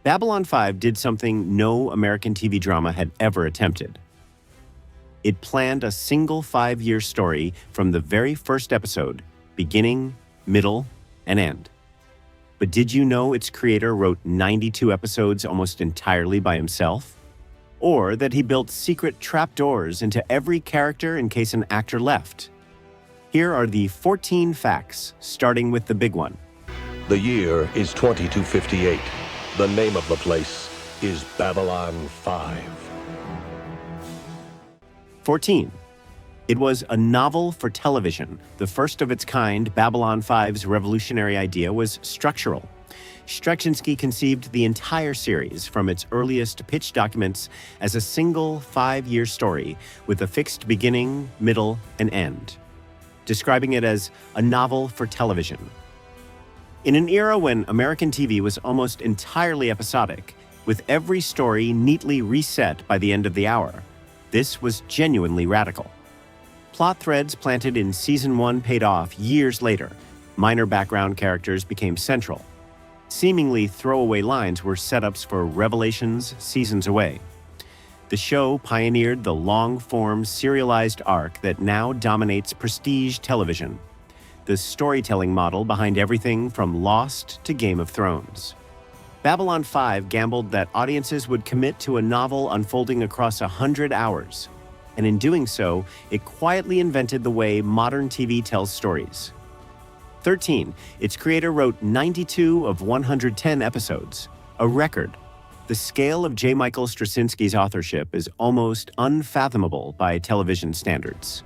Babylon 5 did something no American TV drama had ever attempted. It planned a single 5-year story from the very first episode, beginning, middle, and end. But did you know its creator wrote 92 episodes almost entirely by himself? Or that he built secret trapdoors into every character in case an actor left? Here are the 14 facts, starting with the big one. The year is 2258. The name of the place is Babylon 5. 14. It was a novel for television. The first of its kind, Babylon 5's revolutionary idea was structural. Straczynski conceived the entire series from its earliest pitch documents as a single 5-year story with a fixed beginning, middle, and end, describing it as a novel for television. In an era when American TV was almost entirely episodic, with every story neatly reset by the end of the hour, this was genuinely radical. Plot threads planted in Season 1 paid off years later. Minor background characters became central. Seemingly throwaway lines were setups for revelations seasons away. The show pioneered the long-form serialized arc that now dominates prestige television, the storytelling model behind everything from Lost to Game of Thrones. Babylon 5 gambled that audiences would commit to a novel unfolding across 100 hours, and in doing so, it quietly invented the way modern TV tells stories. 13. Its creator wrote 92 of 110 episodes, a record. The scale of J. Michael Straczynski's authorship is almost unfathomable by television standards.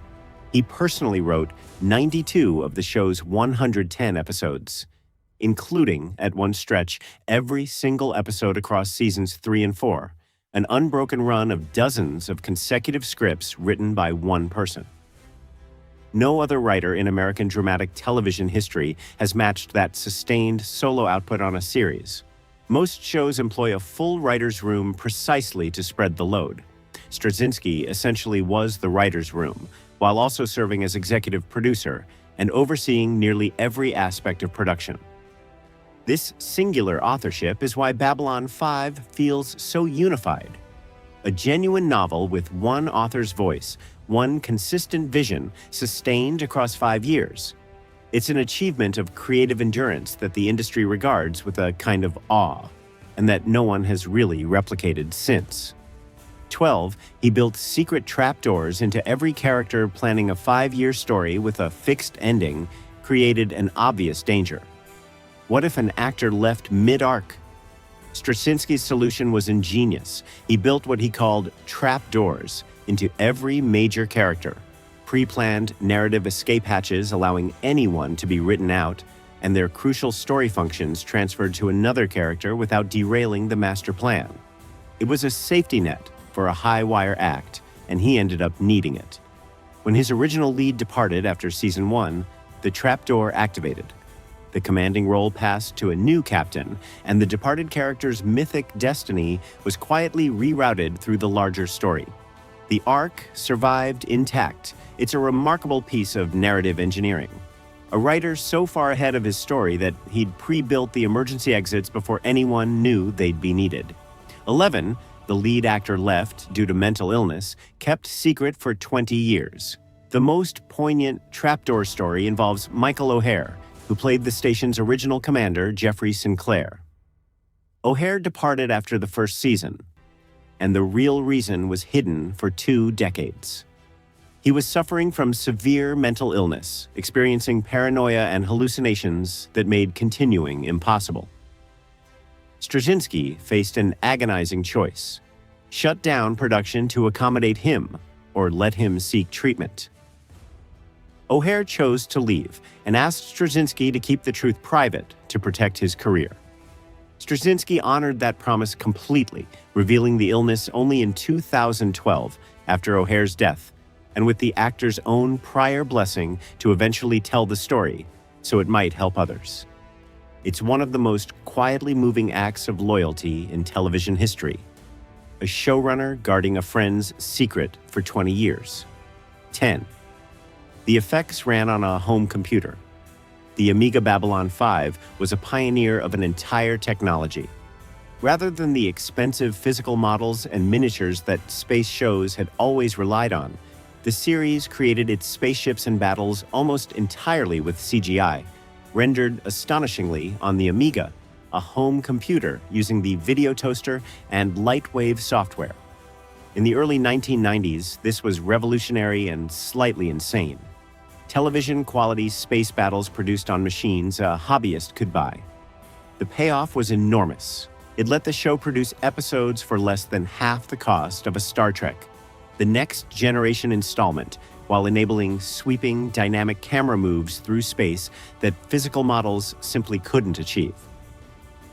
He personally wrote 92 of the show's 110 episodes, including, at one stretch, every single episode across seasons 3 and 4, an unbroken run of dozens of consecutive scripts written by one person. No other writer in American dramatic television history has matched that sustained solo output on a series. Most shows employ a full writer's room precisely to spread the load. Straczynski essentially was the writer's room, while also serving as executive producer and overseeing nearly every aspect of production. This singular authorship is why Babylon 5 feels so unified. A genuine novel with one author's voice, one consistent vision, sustained across 5 years. It's an achievement of creative endurance that the industry regards with a kind of awe, and that no one has really replicated since. 12. He built secret trapdoors into every character, planning a 5-year story with a fixed ending, created an obvious danger. What if an actor left mid-arc? Straczynski's solution was ingenious. He built what he called trapdoors into every major character, pre-planned narrative escape hatches allowing anyone to be written out, and their crucial story functions transferred to another character without derailing the master plan. It was a safety net for a high-wire act, and he ended up needing it. When his original lead departed after Season 1, the trapdoor activated. The commanding role passed to a new captain, and the departed character's mythic destiny was quietly rerouted through the larger story. The arc survived intact. It's a remarkable piece of narrative engineering. A writer so far ahead of his story that he'd pre-built the emergency exits before anyone knew they'd be needed. 11. The lead actor left due to mental illness, kept secret for 20 years. The most poignant trapdoor story involves Michael O'Hare, who played the station's original commander, Jeffrey Sinclair. O'Hare departed after the first season, and the real reason was hidden for 2 decades. He was suffering from severe mental illness, experiencing paranoia and hallucinations that made continuing impossible. Straczynski faced an agonizing choice: shut down production to accommodate him, or let him seek treatment. O'Hare chose to leave and asked Straczynski to keep the truth private to protect his career. Straczynski honored that promise completely, revealing the illness only in 2012 after O'Hare's death, and with the actor's own prior blessing to eventually tell the story so it might help others. It's one of the most quietly moving acts of loyalty in television history. A showrunner guarding a friend's secret for 20 years. 10. The effects ran on a home computer. The Amiga Babylon 5 was a pioneer of an entire technology. Rather than the expensive physical models and miniatures that space shows had always relied on, the series created its spaceships and battles almost entirely with CGI, rendered astonishingly on the Amiga, a home computer using the video toaster and Lightwave software. In the early 1990s, this was revolutionary and slightly insane. Television-quality space battles produced on machines a hobbyist could buy. The payoff was enormous. It let the show produce episodes for less than half the cost of a Star Trek, the next generation installment, while enabling sweeping, dynamic camera moves through space that physical models simply couldn't achieve.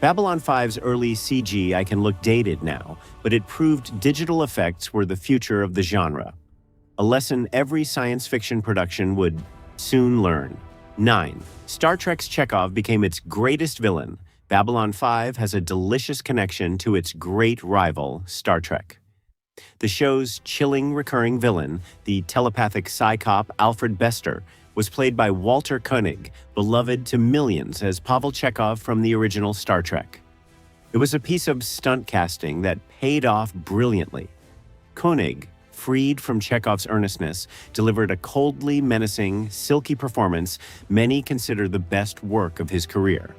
Babylon 5's early CG can look dated now, but it proved digital effects were the future of the genre. A lesson every science fiction production would soon learn. 9. Star Trek's Chekhov became its greatest villain. Babylon 5 has a delicious connection to its great rival, Star Trek. The show's chilling recurring villain, the telepathic psychop Alfred Bester, was played by Walter Koenig, beloved to millions as Pavel Chekhov from the original Star Trek. It was a piece of stunt casting that paid off brilliantly. Koenig, freed from Chekhov's earnestness, delivered a coldly menacing, silky performance many consider the best work of his career.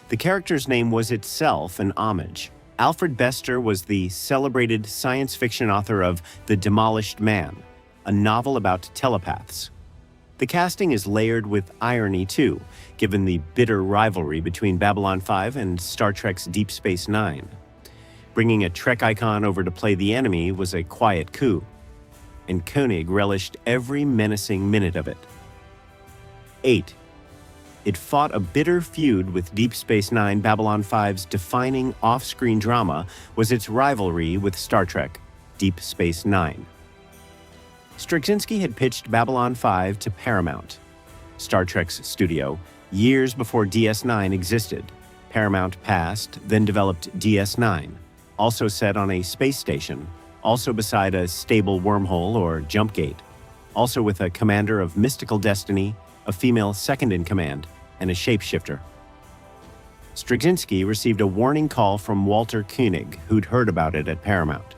The character's name was itself an homage. Alfred Bester was the celebrated science fiction author of The Demolished Man, a novel about telepaths. The casting is layered with irony too, given the bitter rivalry between Babylon 5 and Star Trek's Deep Space Nine. Bringing a Trek icon over to play the enemy was a quiet coup, and Koenig relished every menacing minute of it. 8. It fought a bitter feud with Deep Space Nine. Babylon 5's defining off-screen drama was its rivalry with Star Trek, Deep Space Nine. Straczynski had pitched Babylon 5 to Paramount, Star Trek's studio, years before DS9 existed. Paramount passed, then developed DS9, also set on a space station, also beside a stable wormhole or jump gate, also with a commander of mystical destiny, a female second-in-command, and a shapeshifter. Straczynski received a warning call from Walter Koenig, who'd heard about it at Paramount.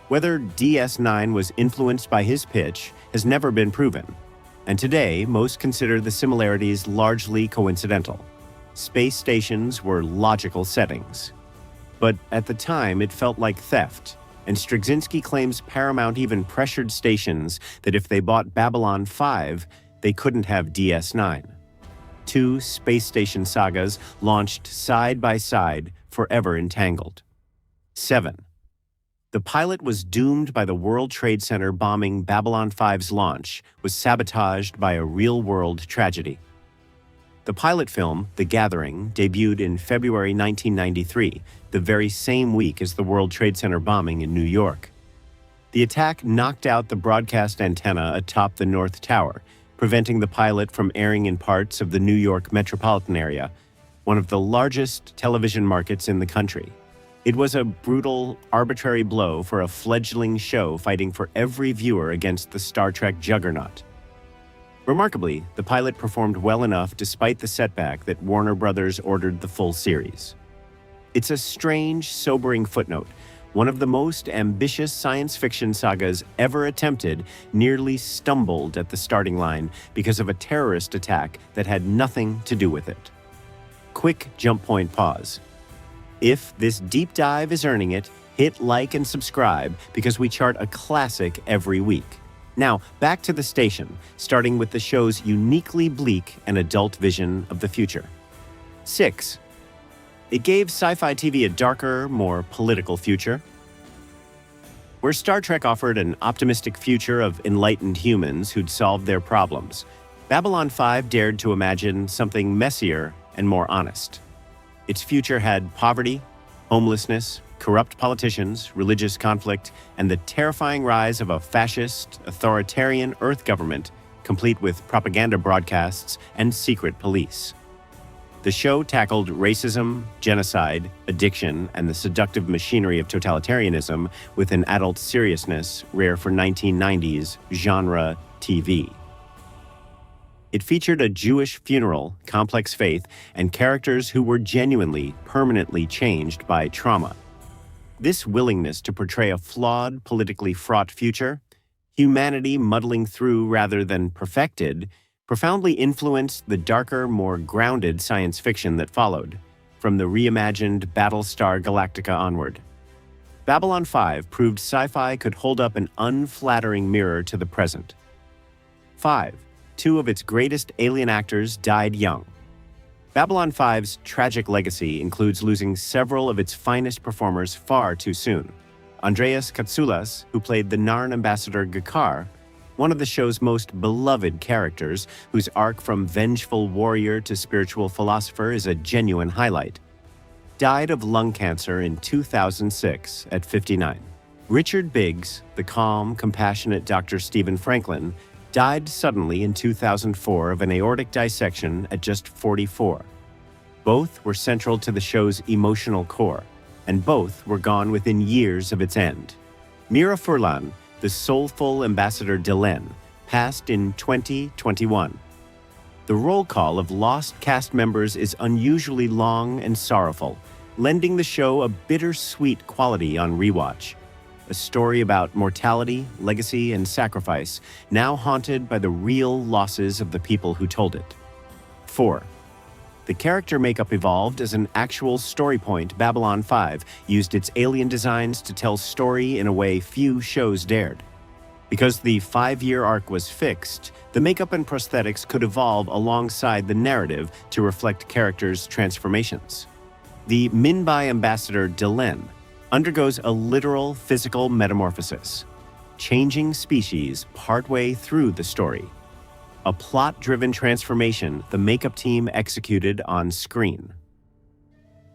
Whether DS9 was influenced by his pitch has never been proven, and today most consider the similarities largely coincidental. Space stations were logical settings. But at the time, it felt like theft, and Straczynski claims Paramount even pressured stations that if they bought Babylon 5, they couldn't have DS9. Two space station sagas launched side by side, forever entangled. 7. The pilot was doomed by the World Trade Center bombing. Babylon 5's launch was sabotaged by a real-world tragedy. The pilot film, The Gathering, debuted in February 1993, the very same week as the World Trade Center bombing in New York. The attack knocked out the broadcast antenna atop the North Tower, preventing the pilot from airing in parts of the New York metropolitan area, one of the largest television markets in the country. It was a brutal, arbitrary blow for a fledgling show fighting for every viewer against the Star Trek juggernaut. Remarkably, the pilot performed well enough despite the setback that Warner Brothers ordered the full series. It's a strange, sobering footnote. One of the most ambitious science fiction sagas ever attempted nearly stumbled at the starting line because of a terrorist attack that had nothing to do with it. Quick jump point pause. If this deep dive is earning it, hit like and subscribe because we chart a classic every week. Now, back to the station, starting with the show's uniquely bleak and adult vision of the future. 6. It gave sci-fi TV a darker, more political future. Where Star Trek offered an optimistic future of enlightened humans who'd solved their problems, Babylon 5 dared to imagine something messier and more honest. Its future had poverty, homelessness, corrupt politicians, religious conflict, and the terrifying rise of a fascist, authoritarian Earth government, complete with propaganda broadcasts and secret police. The show tackled racism, genocide, addiction, and the seductive machinery of totalitarianism with an adult seriousness rare for 1990s genre TV. It featured a Jewish funeral, complex faith, and characters who were genuinely, permanently changed by trauma. This willingness to portray a flawed, politically fraught future, humanity muddling through rather than perfected, profoundly influenced the darker, more grounded science fiction that followed, from the reimagined Battlestar Galactica onward. Babylon 5 proved sci-fi could hold up an unflattering mirror to the present. 5. Two of its greatest alien actors died young. Babylon 5's tragic legacy includes losing several of its finest performers far too soon. Andreas Katsoulas, who played the Narn ambassador G'Kar, one of the show's most beloved characters, whose arc from vengeful warrior to spiritual philosopher is a genuine highlight, died of lung cancer in 2006 at 59. Richard Biggs, the calm, compassionate Dr. Stephen Franklin, died suddenly in 2004 of an aortic dissection at just 44. Both were central to the show's emotional core, and both were gone within years of its end. Mira Furlan, the soulful Ambassador Delenn, passed in 2021. The roll call of lost cast members is unusually long and sorrowful, lending the show a bittersweet quality on rewatch. A story about mortality, legacy, and sacrifice, now haunted by the real losses of the people who told it. 4. The character makeup evolved as an actual story point. Babylon 5 used its alien designs to tell story in a way few shows dared. Because the 5-year arc was fixed, the makeup and prosthetics could evolve alongside the narrative to reflect characters' transformations. The Minbai ambassador Delenn undergoes a literal physical metamorphosis, changing species partway through the story. A plot-driven transformation the makeup team executed on screen.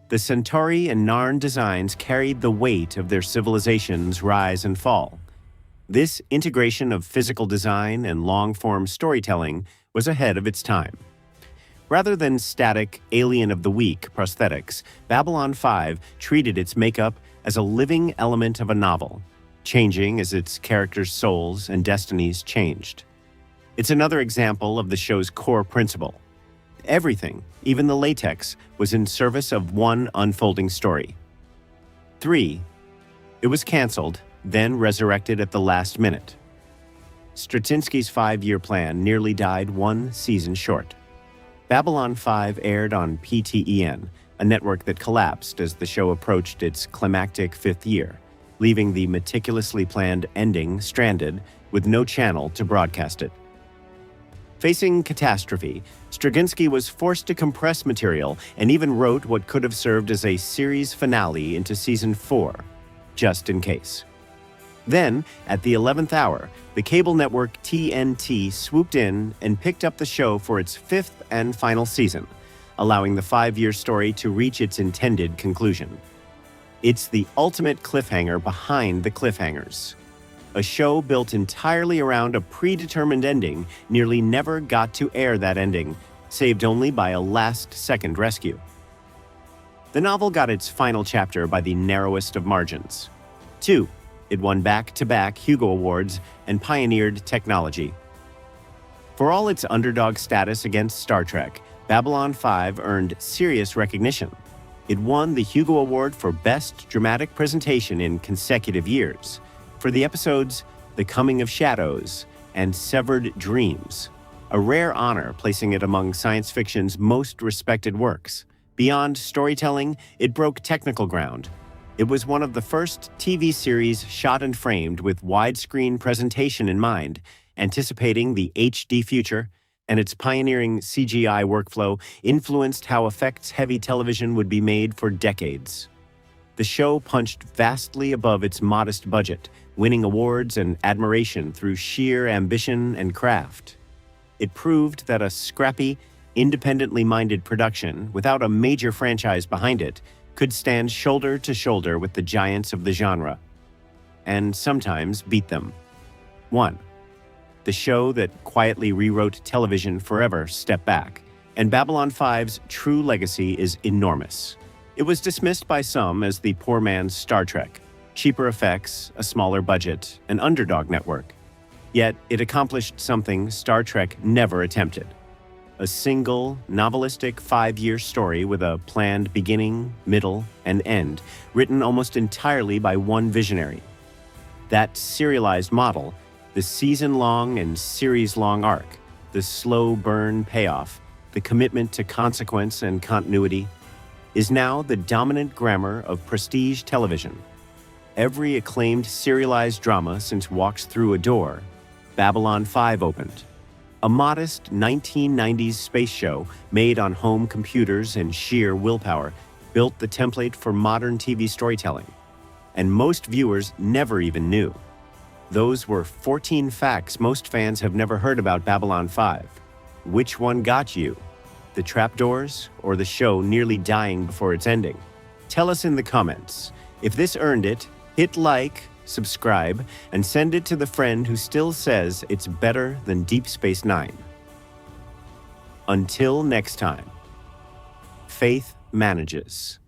The Centauri and Narn designs carried the weight of their civilization's rise and fall. This integration of physical design and long-form storytelling was ahead of its time. Rather than static Alien of the Week prosthetics, Babylon 5 treated its makeup as a living element of a novel, changing as its characters' souls and destinies changed. It's another example of the show's core principle. Everything, even the latex, was in service of one unfolding story. 3. It was canceled, then resurrected at the last minute. Straczynski's 5-year plan nearly died one season short. Babylon 5 aired on PTEN, a network that collapsed as the show approached its climactic 5th year, leaving the meticulously planned ending stranded with no channel to broadcast it. Facing catastrophe, Straczynski was forced to compress material and even wrote what could have served as a series finale into season 4, just in case. Then, at the 11th hour, the cable network TNT swooped in and picked up the show for its 5th and final season, allowing the 5-year story to reach its intended conclusion. It's the ultimate cliffhanger behind the cliffhangers. A show built entirely around a predetermined ending nearly never got to air that ending, saved only by a last-second rescue. The novel got its final chapter by the narrowest of margins. 2. It won back-to-back Hugo Awards and pioneered technology. For all its underdog status against Star Trek, Babylon 5 earned serious recognition. It won the Hugo Award for Best Dramatic Presentation in consecutive years for the episodes The Coming of Shadows and Severed Dreams, a rare honor placing it among science fiction's most respected works. Beyond storytelling, it broke technical ground. It was one of the first TV series shot and framed with widescreen presentation in mind, anticipating the HD future, and its pioneering CGI workflow influenced how effects-heavy television would be made for decades. The show punched vastly above its modest budget, winning awards and admiration through sheer ambition and craft. It proved that a scrappy, independently minded production, without a major franchise behind it, could stand shoulder to shoulder with the giants of the genre, and sometimes beat them. 1. The show that quietly rewrote television forever stepped back, and Babylon 5's true legacy is enormous. It was dismissed by some as the poor man's Star Trek, cheaper effects, a smaller budget, an underdog network. Yet it accomplished something Star Trek never attempted: a single, novelistic 5-year story with a planned beginning, middle, and end, written almost entirely by one visionary. That serialized model, the season-long and series-long arc, the slow burn payoff, the commitment to consequence and continuity, is now the dominant grammar of prestige television. Every acclaimed serialized drama since Walks Through a Door, Babylon 5 opened. A modest 1990s space show made on home computers and sheer willpower built the template for modern TV storytelling. And most viewers never even knew. Those were 14 facts most fans have never heard about Babylon 5. Which one got you? The trapdoors or the show nearly dying before its ending? Tell us in the comments. If this earned it, hit like, subscribe, and send it to the friend who still says it's better than Deep Space Nine. Until next time, faith manages.